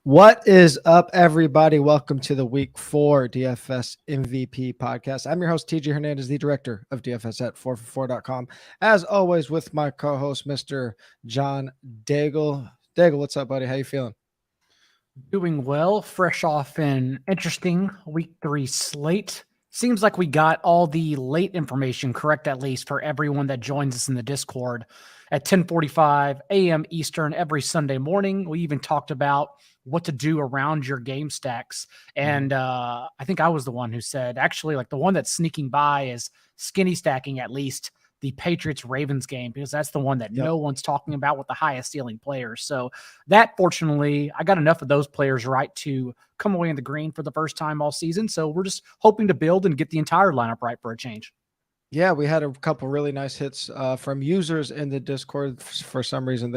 What is up, everybody? Welcome to the Week 4 DFS MVP podcast. I'm your host, TJ Hernandez, the director of DFS at 4for4.com. As always, with my co-host, Mr. John Daigle. Daigle, what's up, buddy? How you feeling? Doing well, fresh off an interesting Week 3 slate. Seems like we got all the late information correct, at least for everyone that joins us in the Discord at 10:45 a.m. Eastern every Sunday morning. We even talked about what to do around your game stacks. And I think I was the one who said, actually, like the one that's sneaking by is skinny stacking at least the Patriots-Ravens game, because that's the one that no one's talking about with the highest ceiling players. So that, fortunately, I got enough of those players right to come away in the green for the first time all season. So we're just hoping to build and get the entire lineup right for a change. Yeah, we had a couple really nice hits from users in the Discord. For some reason,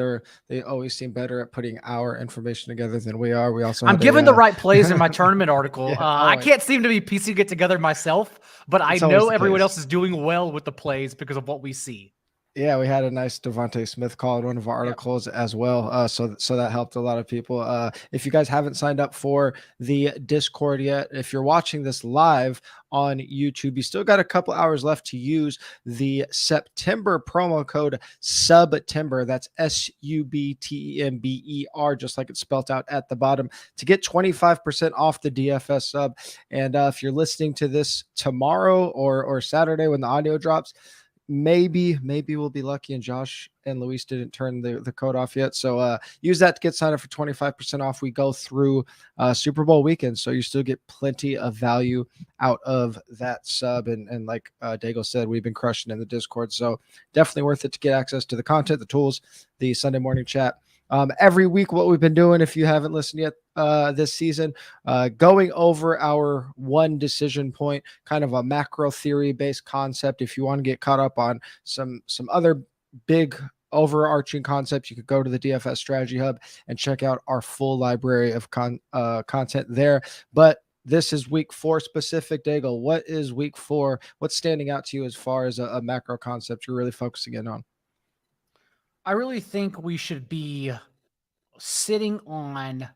they always seem better at putting our information together than we are. We also I'm given the right plays in my tournament article. Yeah, I can't seem to be piecing it together myself, but I know everyone else is doing well with the plays because of what we see. Yeah, we had a nice Devontae Smith call in one of our articles as well. So that helped a lot of people. If you guys haven't signed up for the Discord yet, if you're watching this live on YouTube, you still got a couple hours left to use the September promo code SUBTEMBER. That's SUBTEMBER, just like it's spelled out at the bottom, to get 25% off the DFS sub. And if you're listening to this tomorrow or Saturday when the audio drops, maybe we'll be lucky and Josh and Luis didn't turn the code off yet. So use that to get signed up for 25% off. We go through Super Bowl weekend, so you still get plenty of value out of that sub. And like Daigle said, we've been crushing in the Discord. So definitely worth it to get access to the content, the tools, the Sunday morning chat. Every week, what we've been doing, if you haven't listened yet this season, going over our one decision point, kind of a macro theory based concept. If you want to get caught up on some other big overarching concepts, you could go to the DFS Strategy Hub and check out our full library of content there. But this is Week 4 specific. Daigle, what is Week 4? What's standing out to you as far as a macro concept you're really focusing in on? I really think we should be sitting on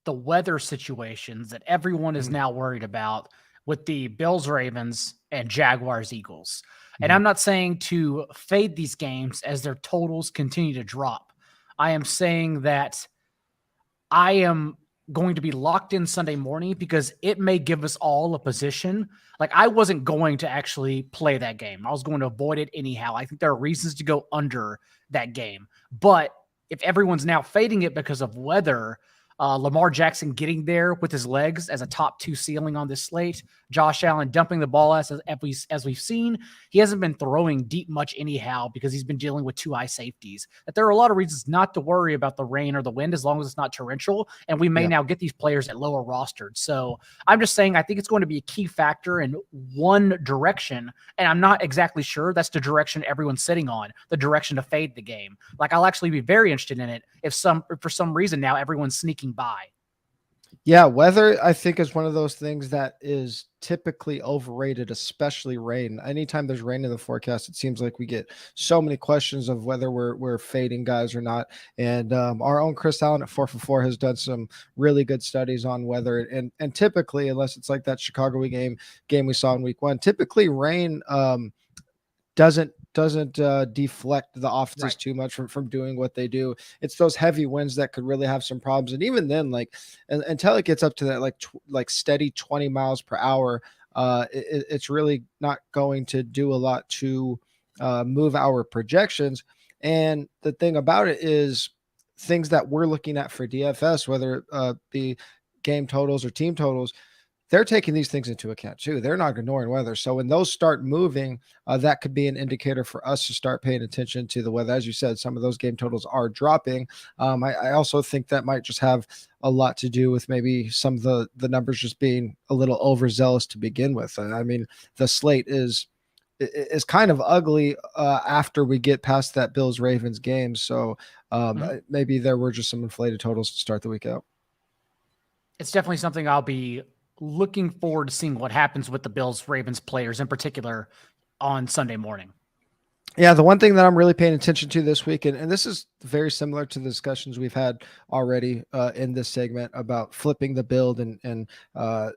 the weather situations that everyone is now worried about with the Bills, Ravens, and Jaguars, Eagles. And I'm not saying to fade these games as their totals continue to drop. I am saying that I am going to be locked in Sunday morning because it may give us all a position. Like, I wasn't going to actually play that game. I was going to avoid it anyhow. I think there are reasons to go under that game. But if everyone's now fading it because of weather, Lamar Jackson getting there with his legs as a top 2 ceiling on this slate, Josh Allen dumping the ball as we've seen, he hasn't been throwing deep much anyhow because he's been dealing with 2 high safeties. That there are a lot of reasons not to worry about the rain or the wind as long as it's not torrential, and we may now get these players at lower rostered. So I'm just saying I think it's going to be a key factor in one direction, and I'm not exactly sure that's the direction everyone's sitting on, the direction to fade the game. Like, I'll actually be very interested in it if for some reason now everyone's sneaking by. Yeah, weather, I think, is one of those things that is typically overrated, especially rain. Anytime there's rain in the forecast, it seems like we get so many questions of whether we're fading guys or not. And our own Chris Allen at 4for4 has done some really good studies on weather. And typically, unless it's like that Chicago game we saw in Week 1, typically rain doesn't deflect the offenses too much from doing what they do. It's those heavy winds that could really have some problems. And even then, like until it gets up to that like steady 20 miles per hour, it's really not going to do a lot to move our projections. And the thing about it is things that we're looking at for DFS, whether it be game totals or team totals, they're taking these things into account too. They're not ignoring weather. So when those start moving, that could be an indicator for us to start paying attention to the weather. As you said, some of those game totals are dropping. I also think that might just have a lot to do with maybe some of the numbers just being a little overzealous to begin with. I mean, the slate is kind of ugly after we get past that Bills Ravens game. So maybe there were just some inflated totals to start the week out. It's definitely something I'll be looking forward to seeing what happens with the Bills Ravens players in particular on Sunday morning. Yeah, the one thing that I'm really paying attention to this week, and this is very similar to the discussions we've had already in this segment about flipping the build and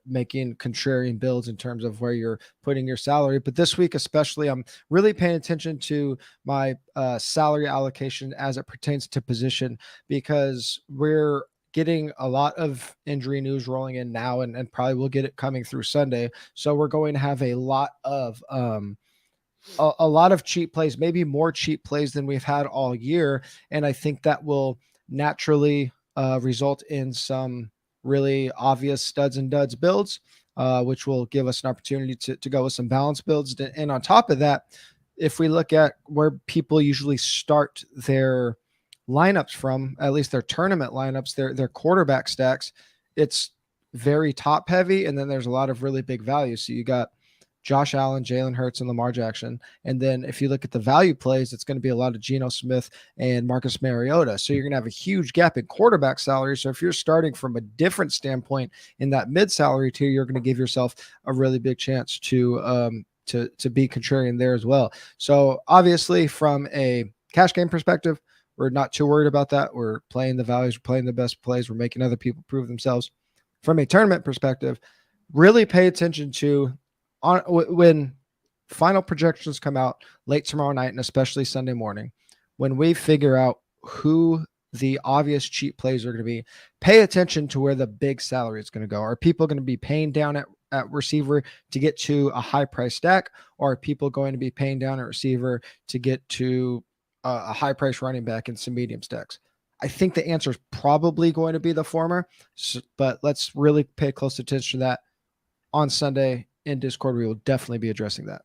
making contrarian builds in terms of where you're putting your salary. But this week especially, I'm really paying attention to my salary allocation as it pertains to position, because we're getting a lot of injury news rolling in now, and probably we'll get it coming through Sunday. So we're going to have a lot of cheap plays, maybe more cheap plays than we've had all year. And I think that will naturally result in some really obvious studs and duds builds, which will give us an opportunity to go with some balanced builds. And on top of that, if we look at where people usually start their lineups from, at least their tournament lineups, their quarterback stacks, it's very top heavy. And then there's a lot of really big values. So you got Josh Allen, Jalen Hurts, and Lamar Jackson. And then if you look at the value plays, it's going to be a lot of Geno Smith and Marcus Mariota. So you're going to have a huge gap in quarterback salary. So if you're starting from a different standpoint in that mid-salary tier, you're going to give yourself a really big chance to be contrarian there as well. So obviously from a cash game perspective, we're not too worried about that. We're playing the values, we're playing the best plays, we're making other people prove themselves. From a tournament perspective, really pay attention to when final projections come out late tomorrow night and especially Sunday morning, when we figure out who the obvious cheap plays are going to be, pay attention to where the big salary is going to go. Are people going to be paying down at receiver to get to a high price stack, or are people going to be paying down at receiver to get to a high price running back in some medium stacks? I think the answer is probably going to be the former, but let's really pay close attention to that on Sunday. In Discord, we will definitely be addressing that.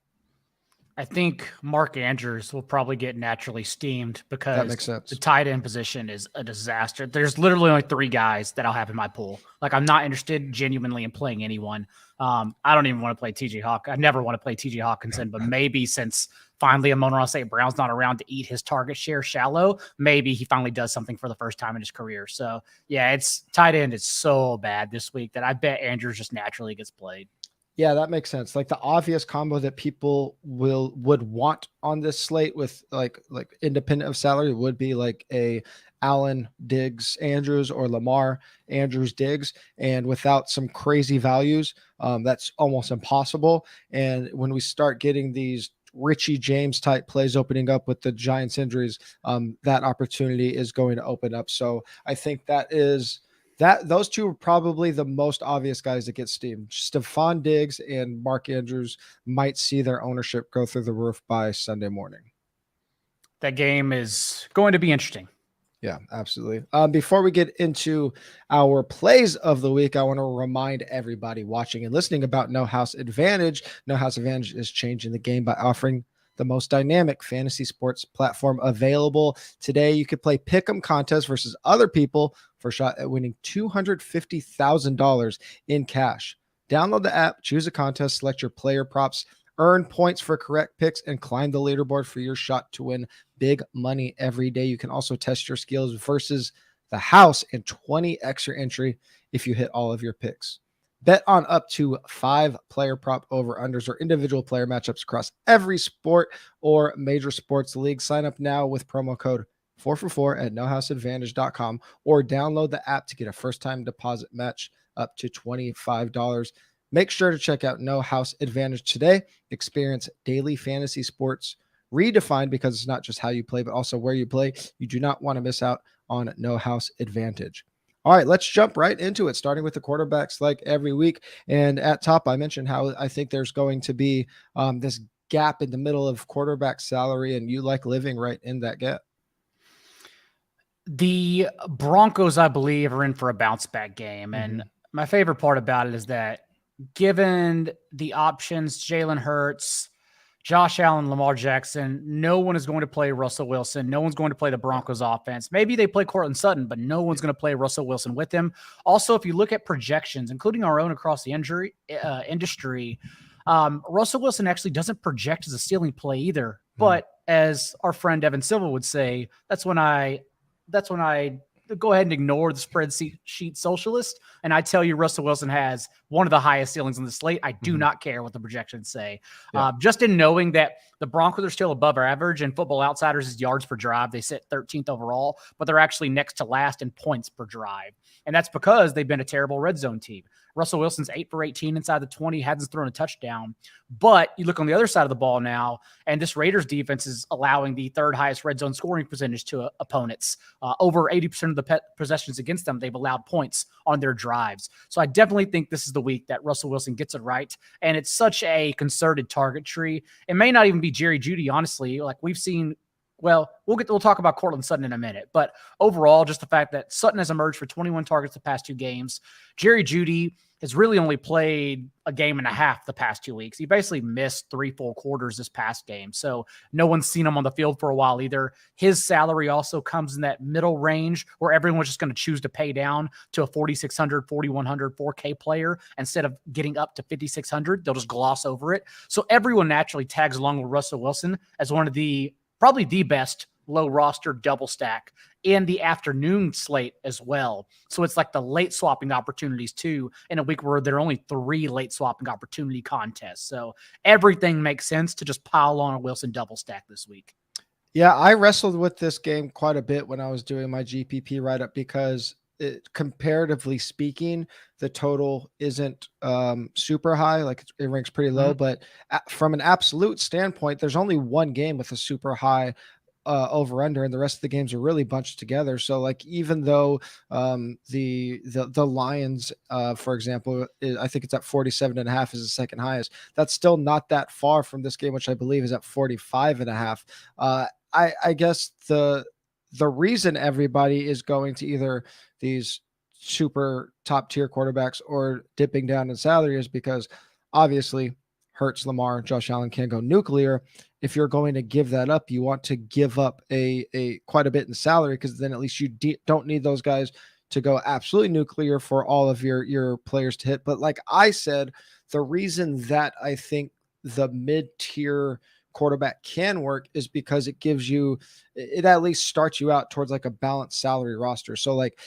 I think Mark Andrews will probably get naturally steamed because that makes sense. The tight end position is a disaster. There's literally only 3 guys that I'll have in my pool. Like, I'm not interested genuinely in playing anyone. I don't even want to play TJ Hawk. I never want to play TJ Hawkinson, but maybe since finally Amon-Ra St. Brown's not around to eat his target share shallow, maybe he finally does something for the first time in his career. So yeah, it's tight end is so bad this week that I bet Andrews just naturally gets played. Yeah, that makes sense. Like the obvious combo that people would want on this slate with like independent of salary would be like a Allen, Diggs, Andrews, or Lamar, Andrews, Diggs. And without some crazy values, that's almost impossible. And when we start getting these Richie James type plays opening up with the Giants injuries, that opportunity is going to open up. So I think those two are probably the most obvious guys that get steamed. Stephon Diggs and Mark Andrews might see their ownership go through the roof by Sunday morning. That game is going to be interesting. Yeah, absolutely. Before we get into our plays of the week, I want to remind everybody watching and listening about No House Advantage. No House Advantage is changing the game by offering the most dynamic fantasy sports platform available today. You could play pick'em contests versus other people for a shot at winning $250,000 in cash. Download the app, choose a contest, select your player props, earn points for correct picks, and climb the leaderboard for your shot to win big money every day. You can also test your skills versus the house and 20 extra entry if you hit all of your picks. Bet on up to 5 player prop over-unders or individual player matchups across every sport or major sports league. Sign up now with promo code 4for4 at nohouseadvantage.com or download the app to get a first-time deposit match up to $25. Make sure to check out No House Advantage today. Experience daily fantasy sports redefined, because it's not just how you play, but also where you play. You do not want to miss out on No House Advantage. All right, let's jump right into it, starting with the quarterbacks like every week. And at top, I mentioned how I think there's going to be this gap in the middle of quarterback salary, and you like living right in that gap. The Broncos, I believe, are in for a bounce back game. And my favorite part about it is that given the options, Jalen Hurts, Josh Allen, Lamar Jackson, no one is going to play Russell Wilson. No one's going to play the Broncos offense. Maybe they play Cortland Sutton, but no one's going to play Russell Wilson with him. Also, if you look at projections, including our own across the industry, Russell Wilson actually doesn't project as a ceiling play either. But as our friend Evan Silva would say, that's when I go ahead and ignore the spreadsheet socialist, and I tell you Russell Wilson has one of the highest ceilings on the slate. I do not care what the projections say. Just in knowing that the Broncos are still above average, and Football Outsiders' yards per drive, they sit 13th overall, but they're actually next to last in points per drive. And that's because they've been a terrible red zone team. Russell Wilson's 8 for 18 inside the 20, hasn't thrown a touchdown. But you look on the other side of the ball now, and this Raiders defense is allowing the third highest red zone scoring percentage to opponents. Over 80% of the possessions against them, they've allowed points on their drives. So I definitely think this is the week that Russell Wilson gets it right. And it's such a concerted target tree. It may not even be Jerry Jeudy, honestly. Like we've seen, well, we'll talk about Cortland Sutton in a minute, but overall, just the fact that Sutton has emerged for 21 targets the past 2 games. Jerry Jeudy has really only played a game and a half the past 2 weeks. He basically missed 3 full quarters this past game. So no one's seen him on the field for a while either. His salary also comes in that middle range where everyone's just going to choose to pay down to a 4,600, 4,100, 4K player instead of getting up to 5,600. They'll just gloss over it. So everyone naturally tags along with Russell Wilson as one of the probably the best low roster double stack in the afternoon slate as well. So it's like the late swapping opportunities too in a week where there are only 3 late swapping opportunity contests. So everything makes sense to just pile on a Wilson double stack this week. Yeah, I wrestled with this game quite a bit when I was doing my GPP write-up because comparatively speaking, the total isn't super high. Like it ranks pretty low, but from an absolute standpoint, there's only one game with a super high over under, and the rest of the games are really bunched together. So like even though the Lions for example I think it's at 47.5 is the second highest, that's still not that far from this game, which I believe is at 45.5. I guess the reason everybody is going to either these super top tier quarterbacks or dipping down in salary is because obviously Hurts, Lamar, Josh Allen can go nuclear. If you're going to give that up, you want to give up a quite a bit in salary, because then at least you don't need those guys to go absolutely nuclear for all of your players to hit. But like I said, the reason that I think the mid-tier quarterback can work is because it gives you, it at least starts you out towards like a balanced salary roster. So like,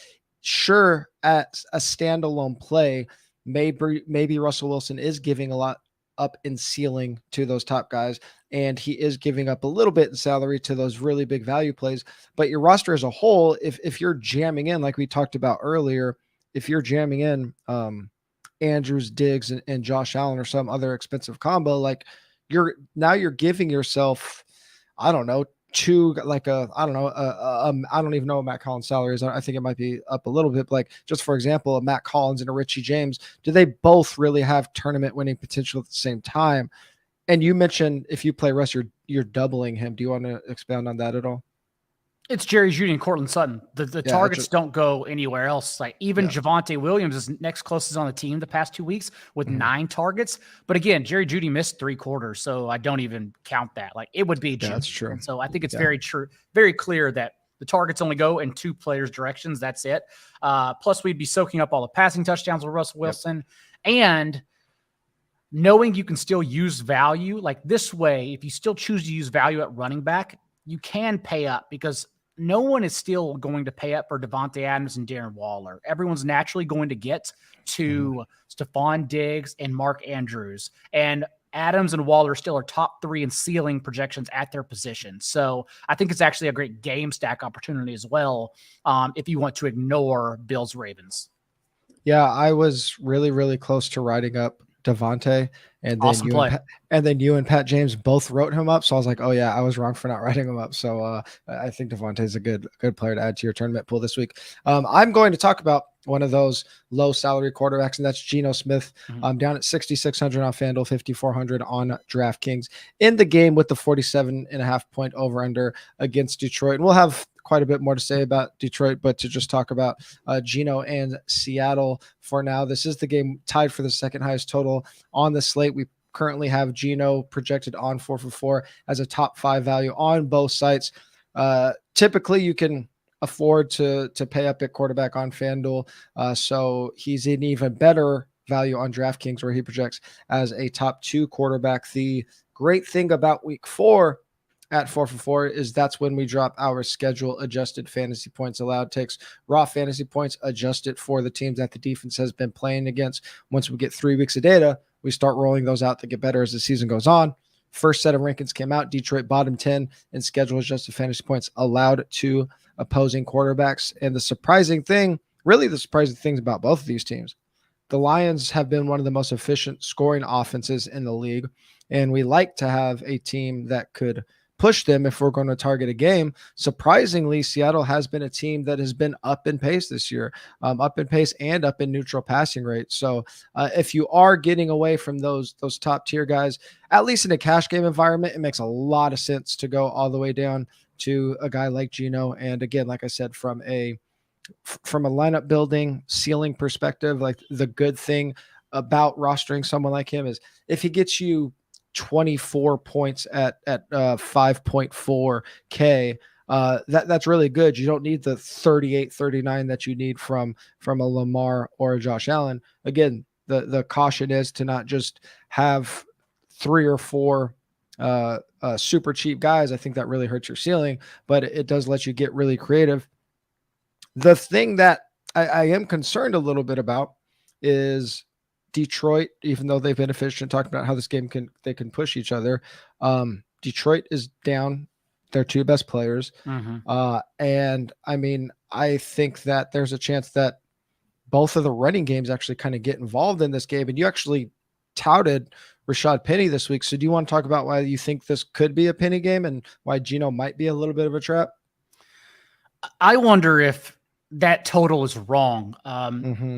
sure, at a standalone play, maybe Russell Wilson is giving a lot up in ceiling to those top guys, and he is giving up a little bit in salary to those really big value plays. But your roster as a whole, if you're jamming in, like we talked about earlier, if you're jamming in Andrews, Diggs, and Josh Allen or some other expensive combo, like you're giving yourself, I don't know, I don't even know what Matt Collins' salary is. I think it might be up a little bit, but like just for example, a Matt Collins and a Richie James, do they both really have tournament winning potential at the same time? And you mentioned if you play Russ, you're doubling him. Do you want to expound on that at all? It's Jerry Jeudy and Cortland Sutton. The targets don't go anywhere else. Like even Javonte Williams is next closest on the team the past 2 weeks with 9 targets. But again, Jerry Jeudy missed 3 quarters, so I don't even count that. Like it would be. That's true. And so I think it's very true, very clear that the targets only go in 2 players' directions. That's it. Plus, we'd be soaking up all the passing touchdowns with Russell Wilson, and knowing you can still use value like this way. If you still choose to use value at running back, you can pay up because no one is still going to pay up for Devontae Adams and Darren Waller. Everyone's naturally going to get to Stephon Diggs and Mark Andrews. And Adams and Waller still are top 3 in ceiling projections at their position. So I think it's actually a great game stack opportunity as well if you want to ignore Bills Ravens. Yeah, I was really, really close to writing up Devontae, and then you and Pat James both wrote him up. So I was like, oh yeah, I was wrong for not writing him up. So I think Devontae is a good player to add to your tournament pool this week. I'm going to talk about one of those low salary quarterbacks, and that's Geno Smith. Down at 6,600 on FanDuel, 5,400 on DraftKings in the game with the 47.5 point over under against Detroit. And we'll have quite a bit more to say about Detroit, but to just talk about Geno and Seattle for now. This is the game tied for the second highest total on the slate. We currently have Geno projected on 4 for 4 as a top 5 value on both sites. Typically, you can afford to pay up at quarterback on FanDuel. So he's an even better value on DraftKings, where he projects as a top 2 quarterback. The great thing about week 4 at 4 for 4 is that's when we drop our schedule adjusted fantasy points allowed. Takes raw fantasy points, adjust it for the teams that the defense has been playing against. Once we get 3 weeks of data, we start rolling those out to get better as the season goes on. First set of rankings came out. Detroit bottom 10 in schedule adjusted fantasy points allowed to opposing quarterbacks. And the surprising thing, really the surprising things about both of these teams, the Lions have been one of the most efficient scoring offenses in the league. And we like to have a team that could push them if we're going to target a game. Surprisingly, Seattle has been a team that has been up in pace this year, up in pace and up in neutral passing rate. So if you are getting away from those top tier guys, at least in a cash game environment, it makes a lot of sense to go all the way down to a guy like Geno. And again, like I said, from a lineup building ceiling perspective, like the good thing about rostering someone like him is if he gets you 24 points at 5.4K, that's really good. You don't need the 38, 39 that you need from a Lamar or a Josh Allen. Again, the caution is to not just have 3 or 4 super cheap guys. I think that really hurts your ceiling, but it does let you get really creative. The thing that I am concerned a little bit about is Detroit, even though they've been efficient, talking about how this game they can push each other. Detroit is down their 2 best players. And I mean, I think that there's a chance that both of the running games actually kind of get involved in this game. And you actually touted Rashad Penny this week. So do you want to talk about why you think this could be a Penny game and why Geno might be a little bit of a trap? I wonder if that total is wrong.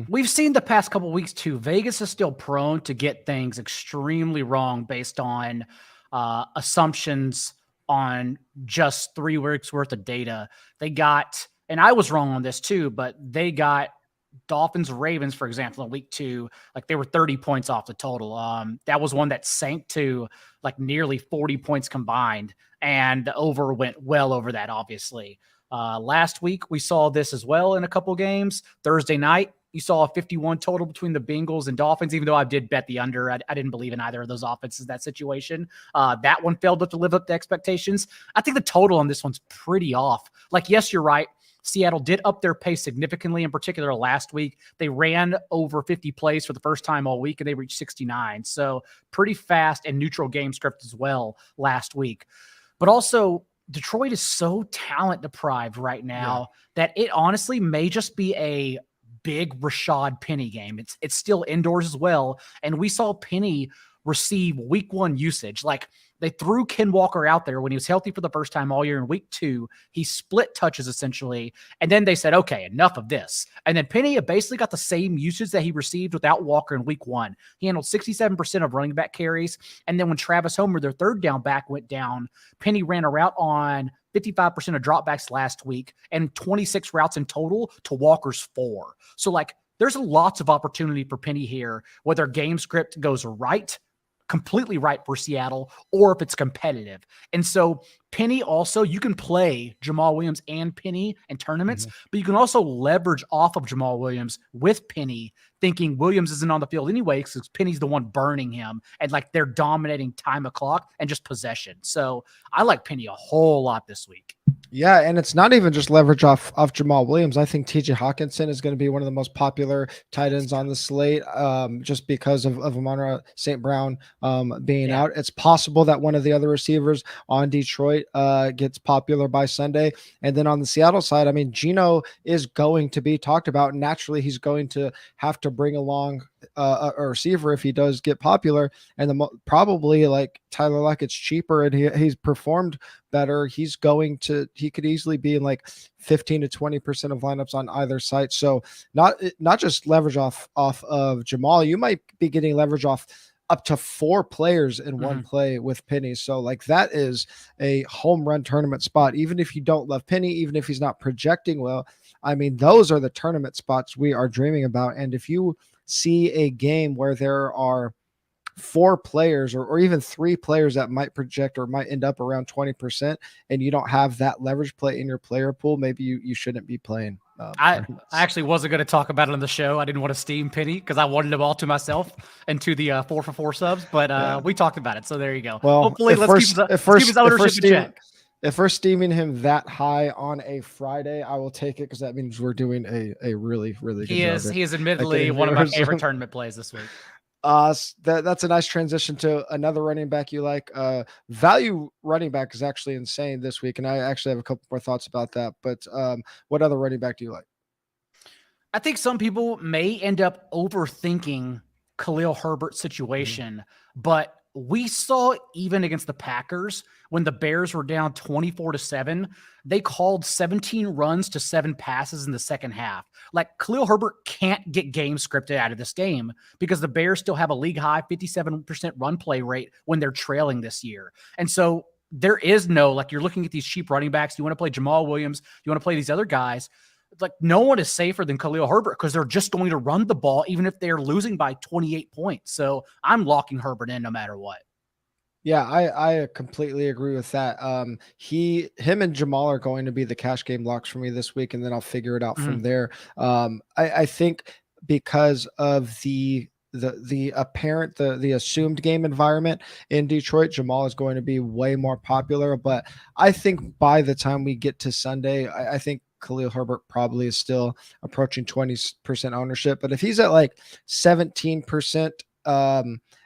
We've seen the past couple of weeks too. Vegas is still prone to get things extremely wrong based on assumptions on just 3 weeks worth of data. They got, and I was wrong on this too, but they got Dolphins, Ravens, for example, in week 2, like they were 30 points off the total. That was one that sank to like nearly 40 points combined, and the over went well over that, obviously. Last week, we saw this as well in a couple games. Thursday night, you saw a 51 total between the Bengals and Dolphins, even though I did bet the under. I didn't believe in either of those offenses in that situation. That one failed to live up to expectations. I think the total on this one's pretty off. Like, yes, you're right. Seattle did up their pace significantly, in particular last week. They ran over 50 plays for the first time all week, and they reached 69. So pretty fast and neutral game script as well last week. But also, Detroit is so talent deprived right now that it honestly may just be a big Rashad Penny game. It's still indoors as well. And we saw Penny receive week 1 usage. Like, they threw Ken Walker out there when he was healthy for the first time all year. In week 2, he split touches essentially. And then they said, okay, enough of this. And then Penny basically got the same usage that he received without Walker in week 1. He handled 67% of running back carries. And then when Travis Homer, their third down back, went down, Penny ran a route on 55% of dropbacks last week and 26 routes in total to Walker's 4. So like, there's lots of opportunity for Penny here, whether game script goes right, completely right for Seattle, or if it's competitive. And so Penny also, you can play Jamal Williams and Penny in tournaments, but you can also leverage off of Jamal Williams with Penny, thinking Williams isn't on the field anyway because Penny's the one burning him, and like they're dominating time of clock and just possession. So I like Penny a whole lot this week. Yeah, and it's not even just leverage off Jamal Williams. I think TJ Hawkinson is going to be one of the most popular tight ends on the slate, just because of Amon-Ra St. Brown being out. It's possible that one of the other receivers on Detroit gets popular by Sunday. And then on the Seattle side, I mean, Geno is going to be talked about. Naturally, he's going to have to bring along a receiver if he does get popular, and probably like Tyler Lockett's cheaper and he's performed better. He could easily be in like 15 to 20% of lineups on either site. So not just leverage off of Jamal. You might be getting leverage off up to 4 players in one play with Penny. So like that is a home run tournament spot. Even if you don't love Penny, even if he's not projecting well, I mean, those are the tournament spots we are dreaming about. And if you see a game where there are 4 players or even 3 players that might project or might end up around 20% and you don't have that leverage play in your player pool, maybe you shouldn't be playing. I actually wasn't going to talk about it on the show. I didn't want to steam Penny because I wanted them all to myself and to the 4 for 4 subs, but we talked about it. So there you go. Well, hopefully let's keep his ownership in check. If we're steaming him that high on a Friday, I will take it because that means we're doing a really, really good job. He is admittedly one of my favorite tournament plays this week. That's a nice transition to another running back you like. Value running back is actually insane this week, and I actually have a couple more thoughts about that. But what other running back do you like? I think some people may end up overthinking Khalil Herbert's situation, but we saw even against the Packers when the Bears were down 24-7, they called 17 runs to 7 passes in the second half. Like Khalil Herbert can't get game scripted out of this game because the Bears still have a league high 57% run play rate when they're trailing this year. And so there is no, like you're looking at these cheap running backs. You want to play Jamal Williams. You want to play these other guys. Like no one is safer than Khalil Herbert because they're just going to run the ball even if they're losing by 28 points. So I'm locking Herbert in no matter what. Yeah, I completely agree with that. Him and Jamal are going to be the cash game locks for me this week, and then I'll figure it out from there. I think because of the apparent, the assumed game environment in Detroit, Jamal is going to be way more popular. But I think by the time we get to Sunday, I think Khalil Herbert probably is still approaching 20% ownership. But if he's at like 17%,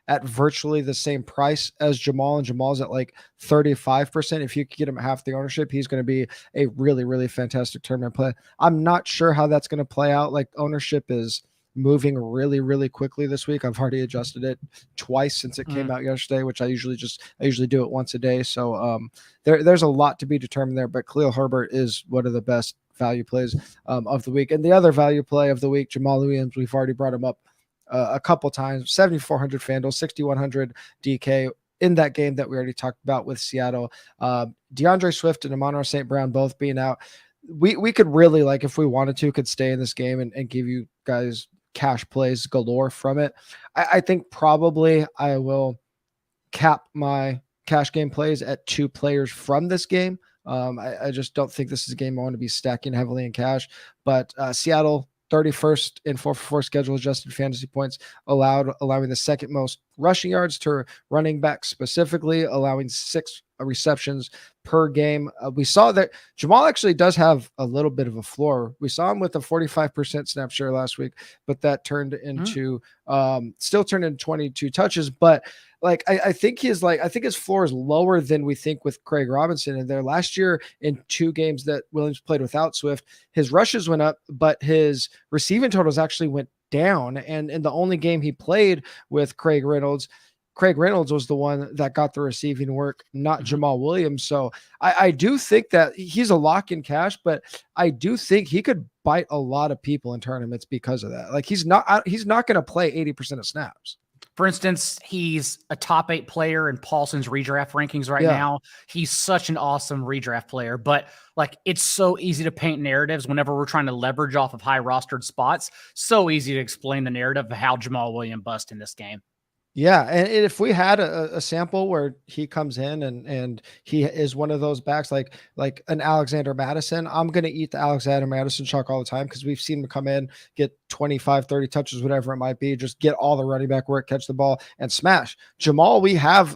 at virtually the same price as Jamal, and Jamal's at like 35%. If you could get him at half the ownership, he's going to be a really, really fantastic tournament play. I'm not sure how that's going to play out. Like ownership is moving really, really quickly this week. I've already adjusted it twice since it came out yesterday, which I usually do it once a day. So there's a lot to be determined there, but Khalil Herbert is one of the best value plays of the week. And the other value play of the week, Jamal Williams, we've already brought him up a couple times. 7,400 FanDuel, 6,100 DK in that game that we already talked about with Seattle. DeAndre Swift and Amon-Ra St. Brown both being out. We could really, like, if we wanted to, could stay in this game and give you guys cash plays galore from it. I think probably I will cap my cash game plays at 2 players from this game. I just don't think this is a game I want to be stacking heavily in cash, but Seattle 31st in 4 for 4 schedule adjusted fantasy points allowing the second most rushing yards to running backs, specifically allowing 6 receptions per game. We saw that Jamal actually does have a little bit of a floor. We saw him with a 45% snap share last week, but that turned into still turned into 22 touches. But like, I think his floor is lower than we think with Craig Robinson. And there last year in 2 games that Williams played without Swift, his rushes went up, but his receiving totals actually went down. And in the only game he played with Craig Reynolds was the one that got the receiving work, not Jamal Williams. So I do think that he's a lock in cash, but I do think he could bite a lot of people in tournaments because of that. Like he's not going to play 80% of snaps. For instance, he's a top 8 player in Paulson's redraft rankings right now. He's such an awesome redraft player, but like it's so easy to paint narratives whenever we're trying to leverage off of high rostered spots. So easy to explain the narrative of how Jamal Williams bust in this game. Yeah, and if we had a sample where he comes in and he is one of those backs like an Alexander Madison, I'm going to eat the Alexander Madison chalk all the time because we've seen him come in, get 25, 30 touches, whatever it might be, just get all the running back work, catch the ball, and smash. Jamal, we have,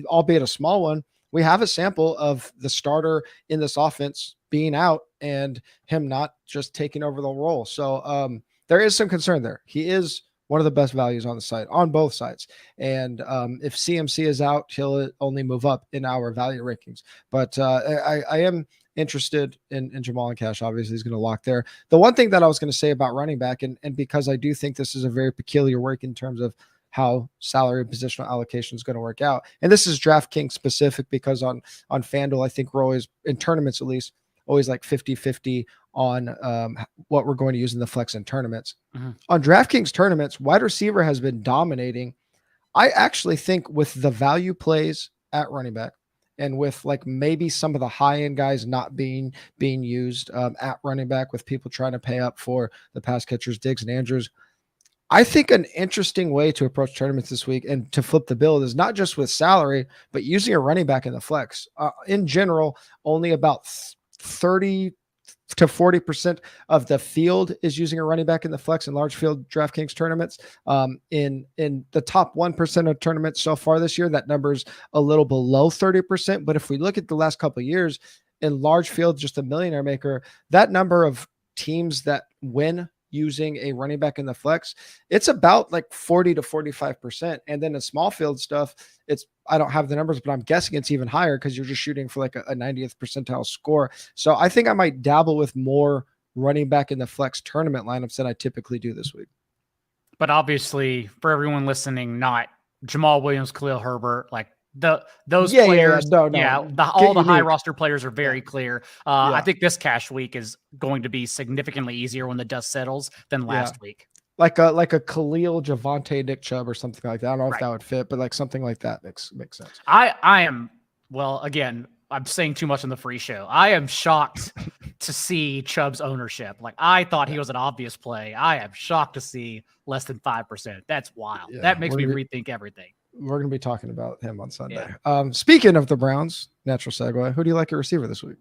albeit a small one, we have a sample of the starter in this offense being out and him not just taking over the role. So there is some concern there. He is one of the best values on the site on both sides. And if CMC is out, he'll only move up in our value rankings. But I am interested in Jamal and cash. Obviously, he's going to lock there. The one thing that I was going to say about running back, and because I do think this is a very peculiar work in terms of how salary and positional allocation is going to work out. And this is DraftKings specific because on FanDuel, I think we're always, in tournaments at least, always like 50-50 on what we're going to use in the flex in tournaments. On DraftKings tournaments, wide receiver has been dominating. I actually think with the value plays at running back, and with like maybe some of the high end guys not being used at running back, with people trying to pay up for the pass catchers, Diggs and Andrews, I think an interesting way to approach tournaments this week and to flip the build is not just with salary, but using a running back in the flex. In general, only about 30 to 40% of the field is using a running back in the flex in large field DraftKings tournaments. In the top 1% of tournaments so far this year, that number's a little below 30%. But if we look at the last couple of years in large field, just a millionaire maker, that number of teams that win using a running back in the flex, it's about like 40 to 45%. And then in small field stuff, I don't have the numbers, but I'm guessing it's even higher because you're just shooting for like a 90th percentile score. So I think I might dabble with more running back in the flex tournament lineups than I typically do this week. But obviously, for everyone listening, not Jamal Williams, Khalil Herbert, like those players. No. All the high roster players are very clear. I Yeah. think this cash week is going to be significantly easier when the dust settles than last week. Like a Khalil, Javonte, Nick Chubb or something like that. I don't know if that would fit, but like something like that makes sense. I am, well, again, I'm saying too much on the free show. I am shocked to see Chubb's ownership. Like, I thought he was an obvious play. I am shocked to see less than 5%. That's wild. Yeah, that makes me rethink everything. We're going to be talking about him on Sunday. Yeah. Speaking of the Browns, natural segue, who do you like at receiver this week?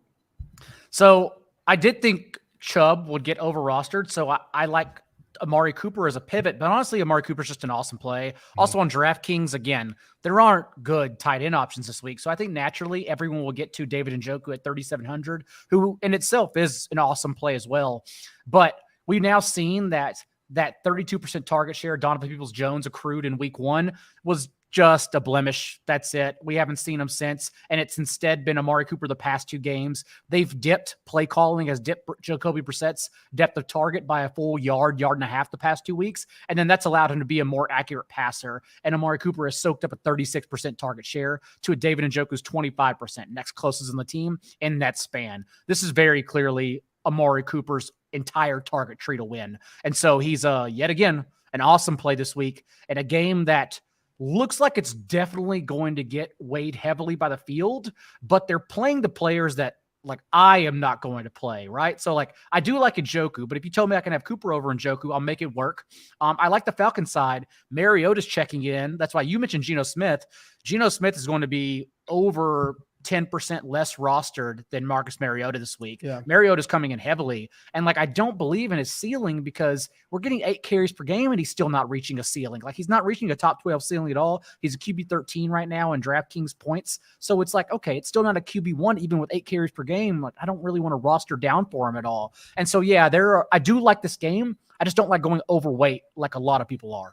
So I did think Chubb would get over rostered. So I like Amari Cooper as a pivot, but honestly, Amari Cooper's just an awesome play. Also on DraftKings, again, there aren't good tight end options this week. So I think naturally everyone will get to David Njoku at 3,700, who in itself is an awesome play as well. But we've now seen that 32% target share Donovan Peoples-Jones accrued in week 1 was just a blemish. That's it. We haven't seen him since, and it's instead been Amari Cooper the past 2 games. They've dipped play calling, has dipped Jacoby Brissett's depth of target by a full yard and a half the past 2 weeks, and then that's allowed him to be a more accurate passer. And Amari Cooper has soaked up a 36% target share to a David Njoku's 25%, next closest in the team in that span. This is very clearly Amari Cooper's entire target tree to win. And so he's yet again an awesome play this week in a game that looks like it's definitely going to get weighed heavily by the field, but they're playing the players that like I am not going to play, right? So like I do like Njoku, but if you told me I can have Cooper over Njoku, I'll make it work. I like the Falcons side. Mariota's checking in. That's why you mentioned Geno Smith. Geno Smith is going to be over 10% less rostered than Marcus Mariota this week. Yeah. Mariota's coming in heavily. And like, I don't believe in his ceiling because we're getting 8 carries per game and he's still not reaching a ceiling. Like he's not reaching a top 12 ceiling at all. He's a QB 13 right now in DraftKings points. So it's like, okay, it's still not a QB 1, even with 8 carries per game. Like I don't really want to roster down for him at all. And so, yeah, I do like this game. I just don't like going overweight like a lot of people are.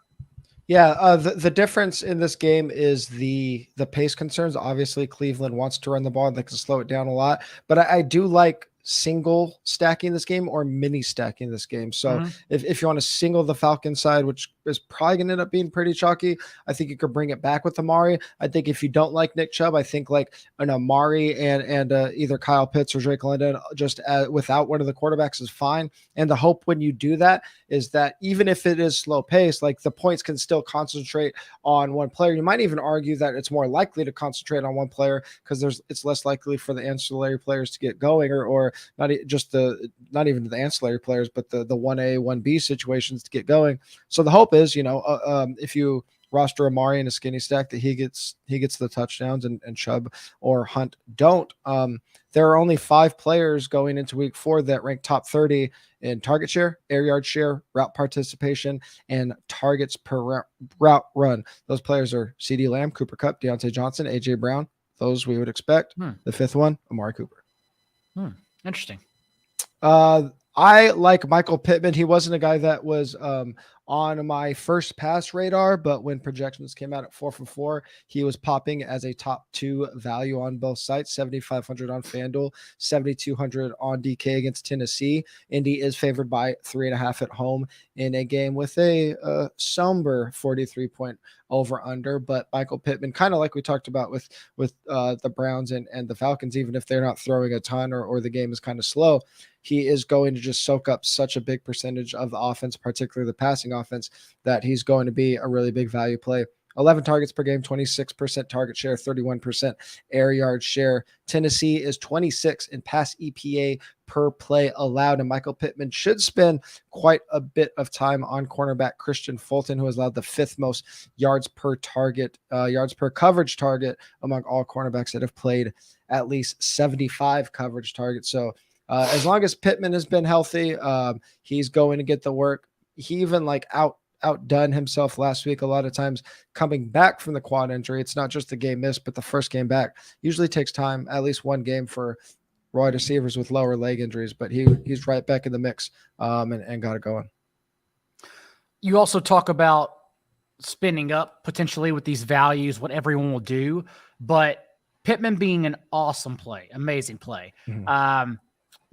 Yeah, the difference in this game is the pace concerns. Obviously, Cleveland wants to run the ball. They can slow it down a lot. But I do like single stacking this game or mini stacking this game. So if you want to single the Falcon side, which is probably going to end up being pretty chalky, I think you could bring it back with Amari. I think if you don't like Nick Chubb, I think like an Amari and either Kyle Pitts or Drake London just without one of the quarterbacks is fine. And the hope when you do that is that even if it is slow pace, like the points can still concentrate on one player. You might even argue that it's more likely to concentrate on one player because it's less likely for the ancillary players to get going or not even the ancillary players, but the 1A, 1B situations to get going. So the hope is, if you roster Amari in a skinny stack, that he gets the touchdowns and Chubb or Hunt don't. There are only 5 players going into week 4 that rank top 30 in target share, air yard share, route participation, and targets per route run. Those players are CeeDee Lamb, Cooper Kupp, Deontay Johnson, AJ Brown. Those we would expect. The 5th one, Amari Cooper. Interesting. I like Michael Pittman. He wasn't a guy that was on my first pass radar, but when projections came out at 4 for 4, he was popping as a top 2 value on both sites, 7,500 on FanDuel, 7,200 on DK against Tennessee. Indy is favored by 3.5 at home in a game with a somber 43-point over under, but Michael Pittman, kind of like we talked about with the Browns and the Falcons, even if they're not throwing a ton or the game is kind of slow, he is going to just soak up such a big percentage of the offense, particularly the passing offense, that he's going to be a really big value play 11 targets per game, 26% target share, 31% air yard share. Tennessee is 26 in pass EPA per play allowed, and Michael Pittman should spend quite a bit of time on cornerback Christian Fulton, who has allowed the 5th most yards per target, yards per coverage target among all cornerbacks that have played at least 75 coverage targets. So as long as Pittman has been healthy, he's going to get the work. He even outdone himself last week. A lot of times coming back from the quad injury, it's not just the game missed, but the first game back usually takes time, at least one game for wide receivers with lower leg injuries, but he's right back in the mix and got it going. You also talk about spinning up potentially with these values, what everyone will do, but Pittman being an awesome play, amazing play. Mm-hmm.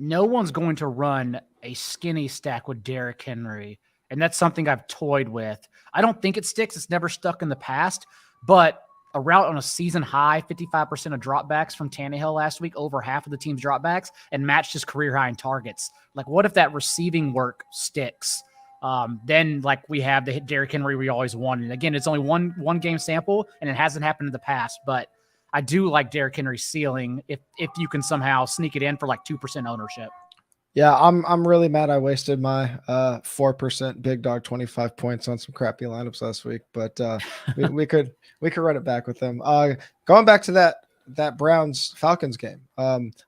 No one's going to run a skinny stack with Derrick Henry, and that's something I've toyed with. I don't think it sticks. It's never stuck in the past, but a route on a season high, 55% of dropbacks from Tannehill last week, over half of the team's dropbacks, and matched his career high in targets. Like, what if that receiving work sticks? Then like we have the Derrick Henry we always wanted. And again, it's only one game sample, and it hasn't happened in the past, but I do like Derrick Henry's ceiling if you can somehow sneak it in for like 2% ownership. Yeah, I'm really mad I wasted my 4% big dog 25 points on some crappy lineups last week, but we could run it back with them. Going back to that Browns Falcons game.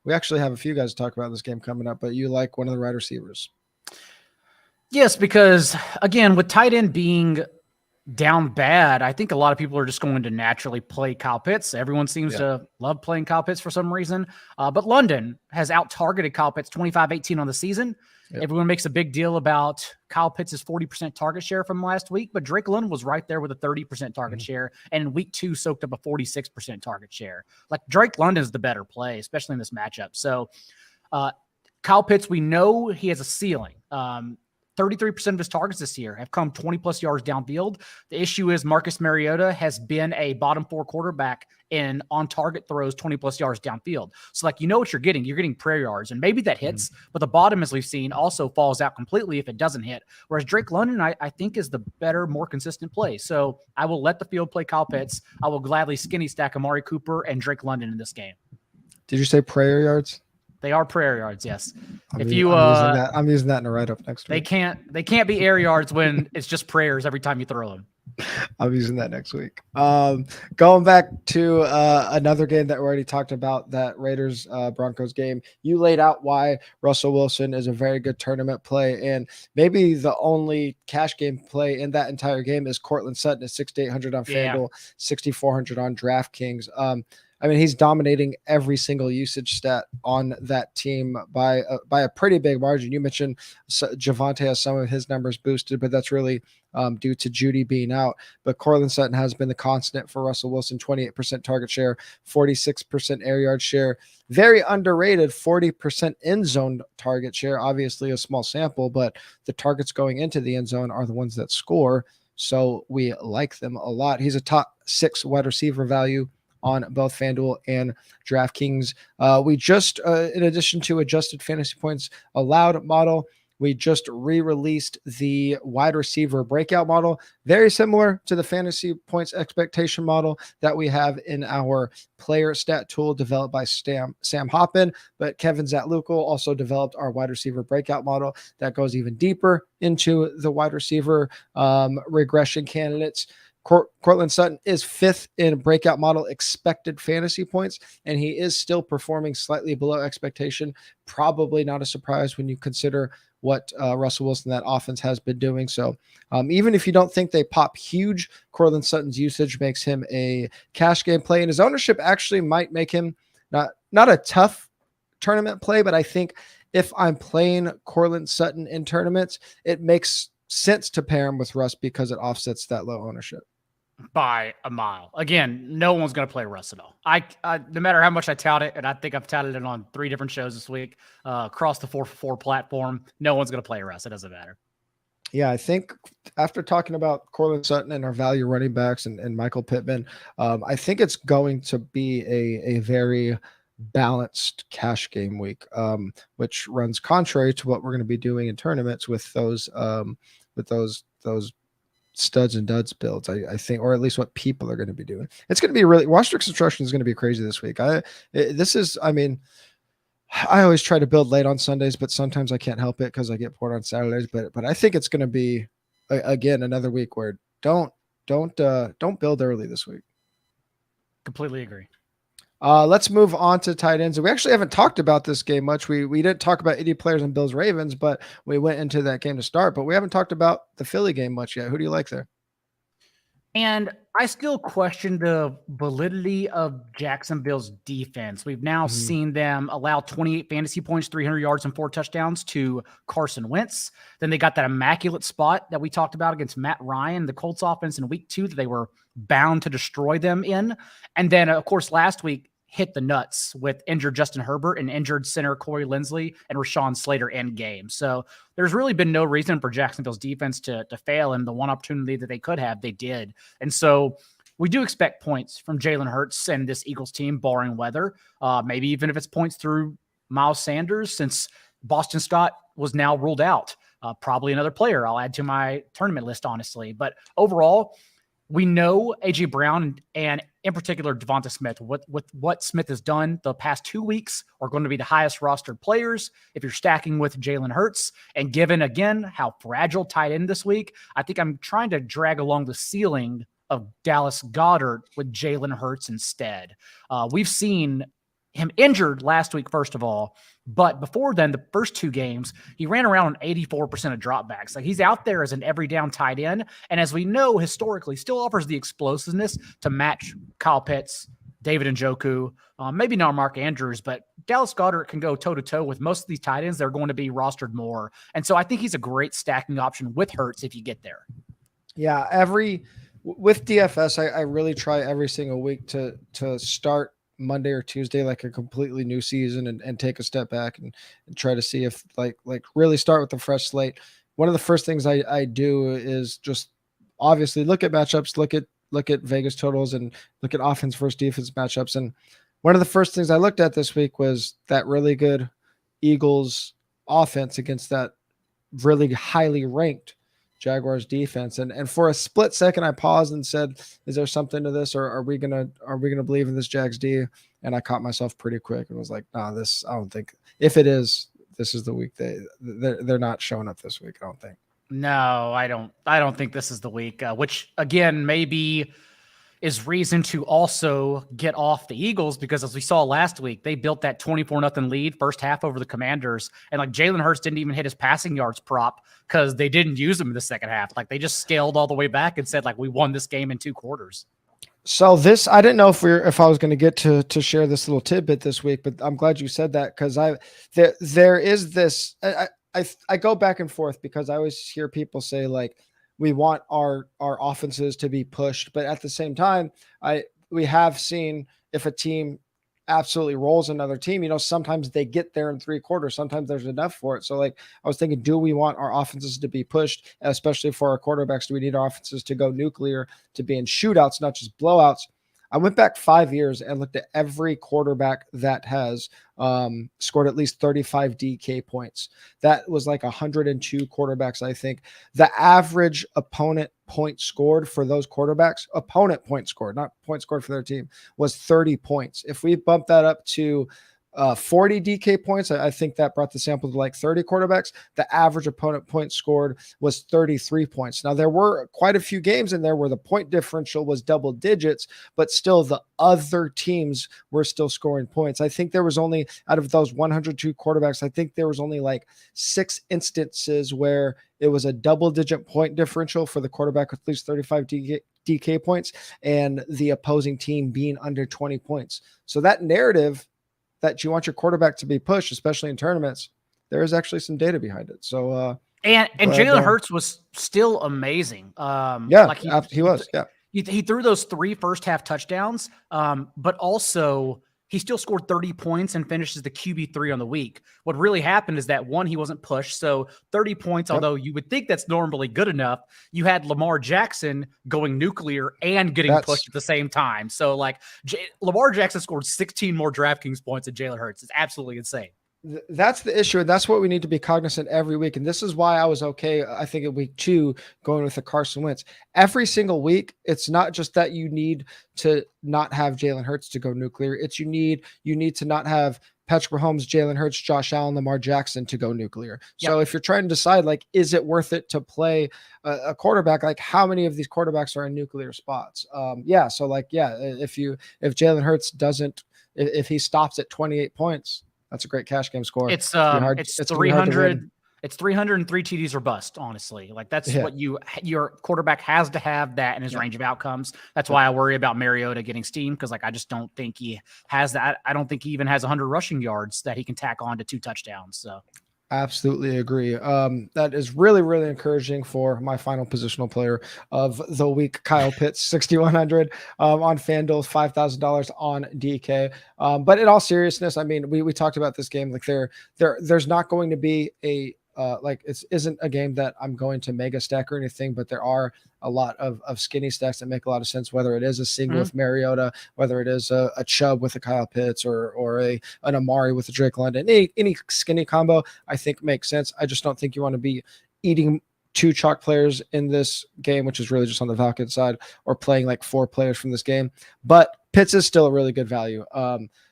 We actually have a few guys to talk about this game coming up, but you like one of the wide receivers. Yes, because again, with tight end being down bad, I think a lot of people are just going to naturally play Kyle Pitts. Everyone seems to love playing Kyle Pitts for some reason. But London has out-targeted Kyle Pitts 25-18 on the season. Yep. Everyone makes a big deal about Kyle Pitts' 40% target share from last week, but Drake London was right there with a 30% target share, and in week 2 soaked up a 46% target share. Like, Drake London is the better play, especially in this matchup. So Kyle Pitts, we know he has a ceiling. 33% of his targets this year have come 20-plus yards downfield. The issue is Marcus Mariota has been a bottom 4 quarterback in on-target throws 20-plus yards downfield. So, like, you know what you're getting. You're getting prayer yards, and maybe that hits, but the bottom, as we've seen, also falls out completely if it doesn't hit. Whereas Drake London, I think, is the better, more consistent play. So I will let the field play Kyle Pitts. I will gladly skinny stack Amari Cooper and Drake London in this game. Did you say prayer yards? They are prayer yards, yes. I'm using that in a write-up next week. They can't be air yards when it's just prayers every time you throw them. I'm using that next week. Going back to another game that we already talked about, that Raiders Broncos game. You laid out why Russell Wilson is a very good tournament play, and maybe the only cash game play in that entire game is Cortland Sutton at 6,800 on FanDuel, 6,400 on DraftKings. I mean, he's dominating every single usage stat on that team by a pretty big margin. You mentioned Javonte has some of his numbers boosted, but that's really due to Judy being out. But Cortland Sutton has been the constant for Russell Wilson, 28% target share, 46% air yard share. Very underrated, 40% end zone target share. Obviously a small sample, but the targets going into the end zone are the ones that score. So we like them a lot. He's a top 6 wide receiver value on both FanDuel and DraftKings. We just, in addition to adjusted fantasy points allowed model, we just re-released the wide receiver breakout model, very similar to the fantasy points expectation model that we have in our player stat tool developed by Sam Hoppin. But Kevin Zatlukel also developed our wide receiver breakout model that goes even deeper into the wide receiver regression candidates. Cortland Sutton is 5th in breakout model expected fantasy points, and he is still performing slightly below expectation. Probably not a surprise when you consider what Russell Wilson, that offense, has been doing. So even if you don't think they pop huge, Cortland Sutton's usage makes him a cash game play, and his ownership actually might make him not a tough tournament play, but I think if I'm playing Cortland Sutton in tournaments, it makes sense to pair him with Russ because it offsets that low ownership by a mile. Again, no one's going to play Russ at all. I no matter how much I tout it, and I think I've touted it on 3 different shows this week across the 4for4 platform, no one's going to play Russ. It doesn't matter. Yeah, I think after talking about Cortland Sutton and our value running backs and Michael Pittman, I think it's going to be a very balanced cash game week, which runs contrary to what we're going to be doing in tournaments with those studs and duds builds, I think, or at least what people are going to be doing. It's going to be really, roster construction is going to be crazy this week. I always try to build late on Sundays, but sometimes I can't help it because I get bored on Saturdays. But I think it's going to be again another week where don't build early this week. Completely agree. Let's move on to tight ends. We actually haven't talked about this game much. We didn't talk about any players in Bills Ravens, but we went into that game to start. But we haven't talked about the Philly game much yet. Who do you like there? And I still question the validity of Jacksonville's defense. We've now seen them allow 28 fantasy points, 300 yards, and 4 touchdowns to Carson Wentz. Then they got that immaculate spot that we talked about against Matt Ryan, the Colts offense in week 2 that they were bound to destroy them in. And then, of course, last week hit the nuts with injured Justin Herbert and injured center Corey Linsley and Rashawn Slater end game. So there's really been no reason for Jacksonville's defense to fail. And the one opportunity that they could have, they did. And so we do expect points from Jalen Hurts and this Eagles team, barring weather. Maybe even if it's points through Miles Sanders, since Boston Scott was now ruled out. Probably another player I'll add to my tournament list, honestly. But overall, we know A.J. Brown and in particular Devonta Smith, what Smith has done the past 2 weeks are going to be the highest rostered players if you're stacking with Jalen Hurts. And given, again, how fragile tight end this week, I think I'm trying to drag along the ceiling of Dallas Goedert with Jalen Hurts instead. We've seen him injured last week, first of all. But before then, the first 2 games, he ran around on 84% of dropbacks. Like, he's out there as an every down tight end. And as we know, historically, still offers the explosiveness to match Kyle Pitts, David Njoku, maybe not Mark Andrews, but Dallas Goedert can go toe-to-toe with most of these tight ends. They're going to be rostered more. And so I think he's a great stacking option with Hurts if you get there. Yeah, with DFS, I really try every single week to start Monday or Tuesday like a completely new season and take a step back and try to see if like really start with a fresh slate. One of the first things I do is just obviously look at matchups, look at Vegas totals, and look at offense versus defense matchups. And one of the first things I looked at this week was that really good Eagles offense against that really highly ranked Jaguars defense. And for a split second, I paused and said, is there something to this, or are we gonna believe in this Jags D? And I caught myself pretty quick and was like, nah, this, I don't think, if it is, this is the week they're not showing up this week. I don't think. No, I don't think this is the week, which again, maybe is reason to also get off the Eagles, because as we saw last week, they built that 24-0 lead first half over the Commanders. And like Jalen Hurts didn't even hit his passing yards prop because they didn't use him in the second half. Like, they just scaled all the way back and said, like, we won this game in 2 quarters. So this, I didn't know if I was going to get to share this little tidbit this week, but I'm glad you said that, because there is this, I go back and forth because I always hear people say, like, we want our offenses to be pushed, but at the same time, we have seen if a team absolutely rolls another team, sometimes they get there in 3 quarters. Sometimes there's enough for it. So like, I was thinking, do we want our offenses to be pushed, especially for our quarterbacks? Do we need our offenses to go nuclear, to be in shootouts, not just blowouts? I went back 5 years and looked at every quarterback that has scored at least 35 DK points. That was like 102 quarterbacks, I think. The average opponent point scored for those quarterbacks, opponent point scored, not point scored for their team, was 30 points. If we bump that up to 40 DK points, I think that brought the sample to like 30 quarterbacks. The average opponent point scored was 33 points. Now, there were quite a few games in there where the point differential was double digits, but still the other teams were still scoring points. I think there was only, out of those 102 quarterbacks, I think there was only like 6 instances where it was a double-digit point differential for the quarterback with at least 35 DK points and the opposing team being under 20 points. So that narrative that you want your quarterback to be pushed, especially in tournaments, there is actually some data behind it. So, and Jalen Hurts was still amazing. Yeah, like he was. Yeah, he threw those 3 first half touchdowns, but also he still scored 30 points and finishes the QB3 on the week. What really happened is that, one, he wasn't pushed. So 30 points, although you would think that's normally good enough, you had Lamar Jackson going nuclear and getting pushed at the same time. So like Lamar Jackson scored 16 more DraftKings points than Jalen Hurts. It's absolutely insane. That's the issue, and that's what we need to be cognizant every week. And this is why I was okay, I think, in week 2 going with the Carson Wentz. Every single week, it's not just that you need to not have Jalen Hurts to go nuclear. It's you need to not have Patrick Mahomes, Jalen Hurts, Josh Allen, Lamar Jackson to go nuclear. So Yep. if you're trying to decide, like, is it worth it to play a quarterback? Like, how many of these quarterbacks are in nuclear spots? If Jalen Hurts doesn't, if he stops at 28 points, that's a great cash game score. It's gonna be it's gonna be hard to 300. win. It's 303 TDs or bust, honestly. Like that's Yeah. what your quarterback has to have that in his range of outcomes. That's why I worry about Mariota getting steam, because like I just don't think he has that. I don't think he even has 100 rushing yards that he can tack on to 2 touchdowns. So Absolutely agree. That is really, really encouraging for my final positional player of the week, Kyle Pitts, 6,100 on FanDuel, $5,000 on DK. But in all seriousness, I mean, we talked about this game. Like there's not going to be a it isn't a game that I'm going to mega stack or anything, but there are a lot of skinny stacks that make a lot of sense, whether it is a single with Mariota, whether it is a Chubb with a Kyle Pitts or an Amari with a Drake London. Any skinny combo I think makes sense. I just don't think you want to be eating 2 chalk players in this game, which is really just on the Falcons side, or playing like 4 players from this game. But Pitts is still a really good value.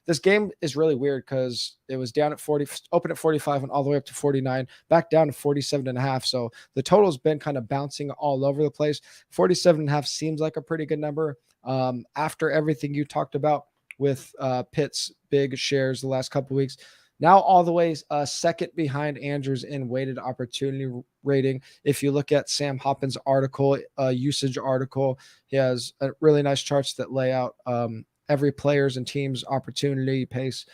This game is really weird because it was down at 40, open at 45 and all the way up to 49, back down to 47.5. So the total's been kind of bouncing all over the place. 47.5 seems like a pretty good number. After everything you talked about with Pitt's big shares the last couple of weeks, now all the way second behind Andrews in weighted opportunity rating. If you look at Sam Hoppin's article, usage article, he has really nice charts that lay out every player's and team's opportunity, pace,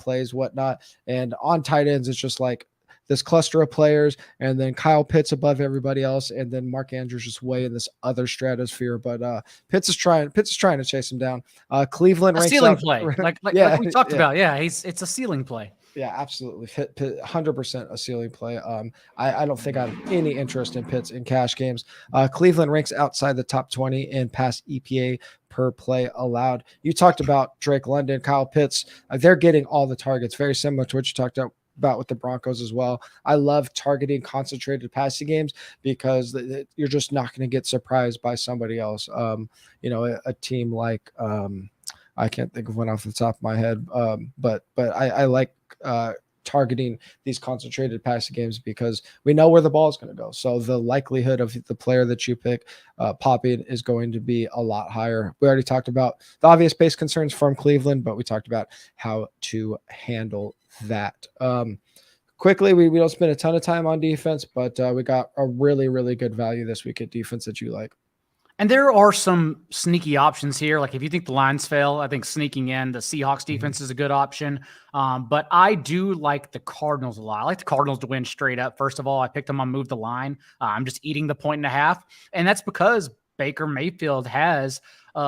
plays, whatnot. And on tight ends, it's just like this cluster of players, and then Kyle Pitts above everybody else, and then Mark Andrews just way in this other stratosphere. But Pitts is trying to chase him down. Cleveland a ceiling play, like we talked about. Yeah, it's a ceiling play. Yeah, absolutely. 100% a ceiling play. I don't think I have any interest in Pitts in cash games. Cleveland ranks outside the top 20 in pass EPA per play allowed. You talked about Drake London, Kyle Pitts. They're getting all the targets, very similar to what you talked about with the Broncos as well. I love targeting concentrated passing games because you're just not going to get surprised by somebody else. A team like I can't think of one off the top of my head, but I like targeting these concentrated passing games because we know where the ball is going to go. So the likelihood of the player that you pick popping is going to be a lot higher. We already talked about the obvious pace concerns from Cleveland, but we talked about how to handle that. Quickly, we don't spend a ton of time on defense, but we got a really, really good value this week at defense that you like. And there are some sneaky options here. Like if you think the lines fail, I think sneaking in the Seahawks defense is a good option. But I do like the Cardinals a lot. I like the Cardinals to win straight up. First of all, I picked them on move the line. I'm just eating the 1.5. And that's because Baker Mayfield has,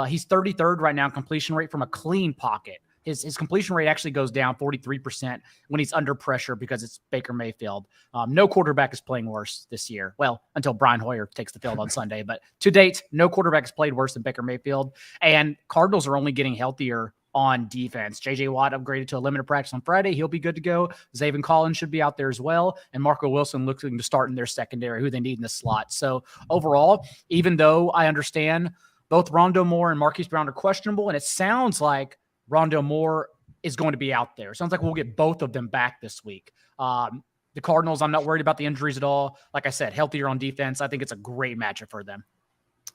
he's 33rd right now in completion rate from a clean pocket. His completion rate actually goes down 43% when he's under pressure because it's Baker Mayfield. No quarterback is playing worse this year. Well, until Brian Hoyer takes the field on Sunday. But to date, no quarterback has played worse than Baker Mayfield. And Cardinals are only getting healthier on defense. J.J. Watt upgraded to a limited practice on Friday. He'll be good to go. Zaven Collins should be out there as well. And Marco Wilson looking to start in their secondary, who they need in the slot. So overall, even though I understand both Rondo Moore and Marquise Brown are questionable, and it sounds like Rondo Moore is going to be out there. Sounds like we'll get both of them back this week. The Cardinals, I'm not worried about the injuries at all. Like I said, healthier on defense. I think it's a great matchup for them.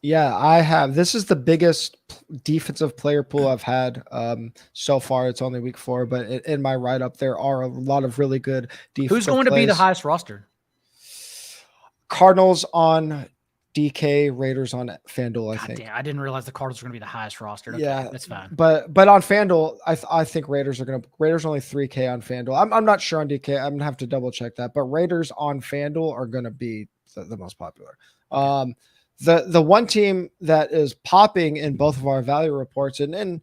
Yeah, this is the biggest defensive player pool I've had so far. It's only week 4, but in my write-up, there are a lot of really good defensive Who's going to be the highest roster? Cardinals on DK, Raiders on FanDuel, I think. Damn, I didn't realize the Cardinals were going to be the highest roster. Okay, yeah, that's fine. But on FanDuel, I think Raiders only 3K on FanDuel. I'm not sure on DK. I'm gonna have to double check that. But Raiders on FanDuel are going to be the most popular. Okay. The one team that is popping in both of our value reports and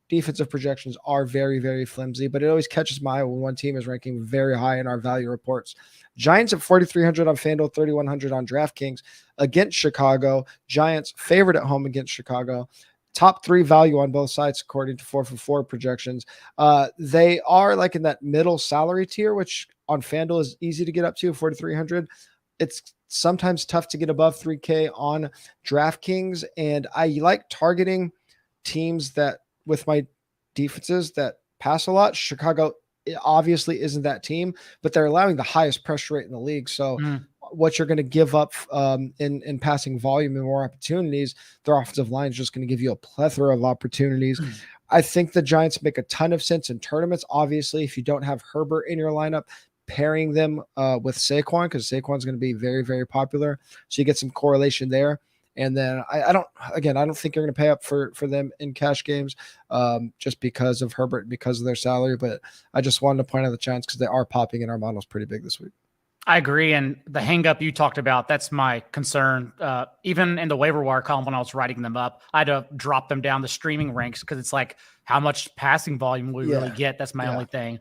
defensive projections are very, very flimsy, but it always catches my eye when one team is ranking very high in our value reports. Giants at 4,300 on FanDuel, 3,100 on DraftKings against Chicago. Giants favored at home against Chicago. top 3 value on both sides, according to 4for4 projections. They are like in that middle salary tier, which on FanDuel is easy to get up to 4,300. It's sometimes tough to get above 3K on DraftKings. And I like targeting teams that with my defenses that pass a lot. Chicago obviously isn't that team, but they're allowing the highest pressure rate in the league. So what you're going to give up in passing volume and more opportunities, their offensive line is just going to give you a plethora of opportunities. I think the Giants make a ton of sense in tournaments. Obviously, if you don't have Herbert in your lineup, pairing them with Saquon, because Saquon's going to be very, very popular. So you get some correlation there. And then I don't think you're going to pay up for them in cash games just because of Herbert, because of their salary. But I just wanted to point out the Giants because they are popping in our models pretty big this week. I agree. And the hang up you talked about, that's my concern. Even in the waiver wire column, when I was writing them up, I had to drop them down the streaming ranks because it's like, how much passing volume will we really get? That's my only thing.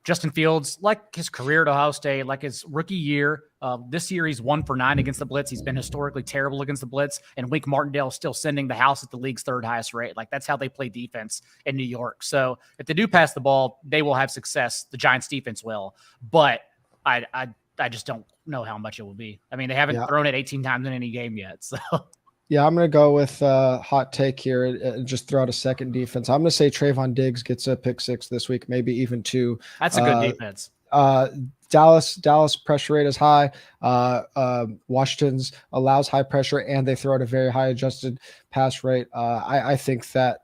Justin Fields, like his career at Ohio State, like his rookie year, this year he's 1 for 9 against the blitz. He's been historically terrible against the blitz, and Wink Martindale is still sending the house at the league's 3rd highest rate. Like, that's how they play defense in New York. So if they do pass the ball, they will have success. The Giants defense will, but I just don't know how much it will be. I mean, they haven't thrown it 18 times in any game yet. So yeah, I'm going to go with hot take here and just throw out a second defense. I'm going to say Trayvon Diggs gets a pick 6 this week, maybe even 2. That's a good defense. Dallas pressure rate is high. Washington's allows high pressure, and they throw at a very high adjusted pass rate. I think that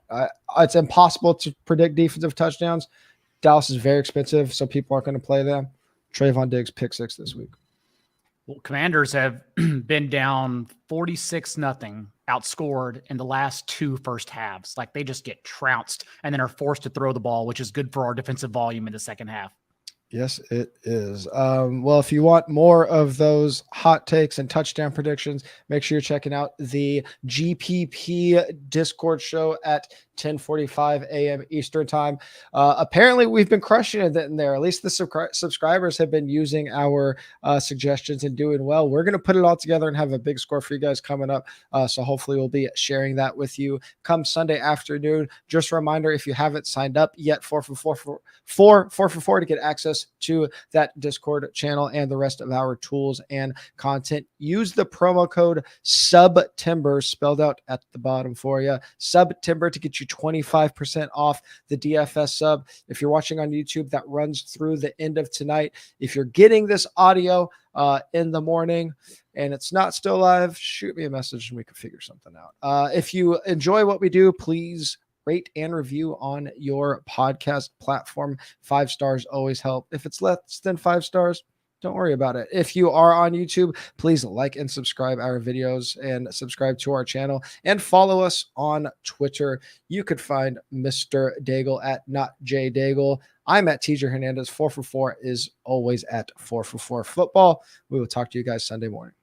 it's impossible to predict defensive touchdowns. Dallas is very expensive, so people aren't going to play them. Trayvon Diggs pick 6 this week. Well, Commanders have been down 46-0, outscored in the last 2 first halves. Like, they just get trounced and then are forced to throw the ball, which is good for our defensive volume in the second half. Yes, it is. Well, if you want more of those hot takes and touchdown predictions, make sure you're checking out the GPP Discord show at 10:45 a.m. Eastern time. Apparently, we've been crushing it in there. At least the subscribers have been using our suggestions and doing well. We're going to put it all together and have a big score for you guys coming up. So hopefully we'll be sharing that with you come Sunday afternoon. Just a reminder, if you haven't signed up yet, 4for4 to get access to that Discord channel and the rest of our tools and content. Use the promo code SUBTIMBER, spelled out at the bottom for you. SUBTIMBER to get you 25% off the DFS sub. If you're watching on YouTube, that runs through the end of tonight. If you're getting this audio in the morning and it's not still live, shoot me a message and we can figure something out. If you enjoy what we do, please rate and review on your podcast platform. 5 stars always help. If it's less than 5 stars, don't worry about it. If you are on YouTube, please like and subscribe our videos and subscribe to our channel and follow us on Twitter. You could find Mr. Daigle at NotJDaigle. I'm at TJ Hernandez. 4for4 is always at 4for4 football. We will talk to you guys Sunday morning.